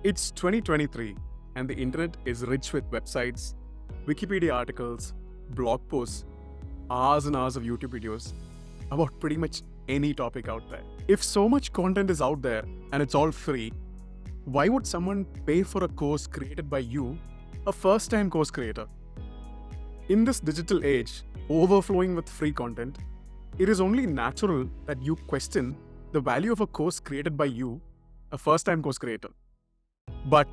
It's 2023 and the internet is rich with websites, Wikipedia articles, blog posts, hours and hours of YouTube videos about pretty much any topic out there. If so much content is out there and it's all free, why would someone pay for a course created by you, a first-time course creator? In this digital age, overflowing with free content, it is only natural that you question the value of a course created by you, a first-time course creator. But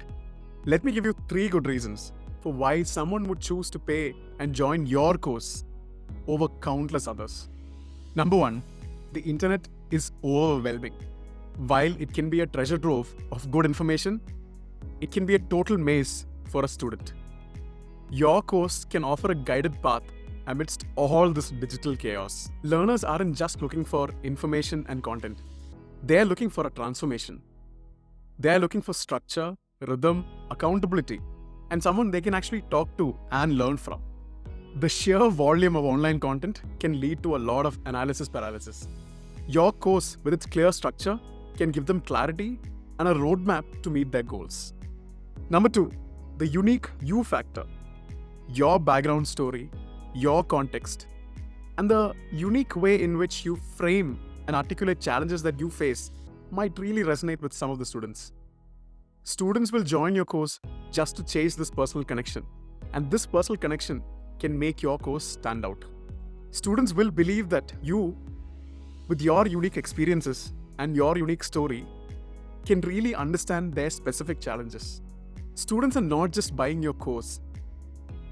let me give you 3 good reasons for why someone would choose to pay and join your course over countless others. Number 1, the internet is overwhelming. While it can be a treasure trove of good information, it can be a total maze for a student. Your course can offer a guided path amidst all this digital chaos. Learners aren't just looking for information and content. They're looking for a transformation. They're looking for structure, rhythm, accountability, and someone they can actually talk to and learn from. The sheer volume of online content can lead to a lot of analysis paralysis. Your course, with its clear structure, can give them clarity and a roadmap to meet their goals. Number 2, the unique you factor. Your background story, your context, and the unique way in which you frame and articulate challenges that you face might really resonate with some of the students. Students will join your course just to chase this personal connection, and this personal connection can make your course stand out. Students will believe that you, with your unique experiences and your unique story, can really understand their specific challenges. Students are not just buying your course,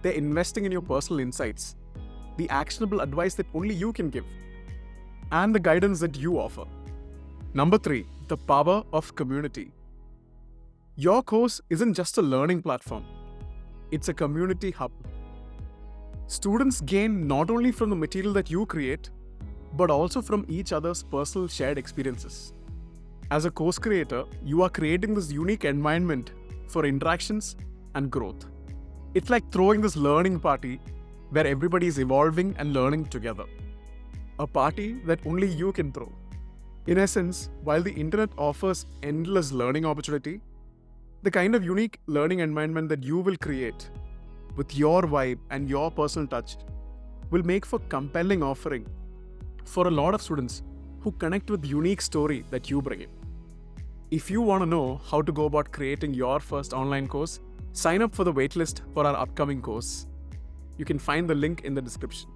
they're investing in your personal insights, the actionable advice that only you can give, and the guidance that you offer. Number 3, the power of community. Your course isn't just a learning platform, it's a community hub. Students gain not only from the material that you create, but also from each other's personal shared experiences. As a course creator, you are creating this unique environment for interactions and growth. It's like throwing this learning party where everybody is evolving and learning together. A party that only you can throw. In essence, while the internet offers endless learning opportunity, the kind of unique learning environment that you will create with your vibe and your personal touch will make for compelling offering for a lot of students who connect with the unique story that you bring in. If you want to know how to go about creating your first online course, sign up for the waitlist for our upcoming course. You can find the link in the description.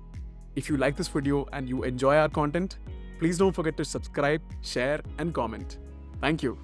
If you like this video and you enjoy our content, please don't forget to subscribe, share, and comment. Thank you.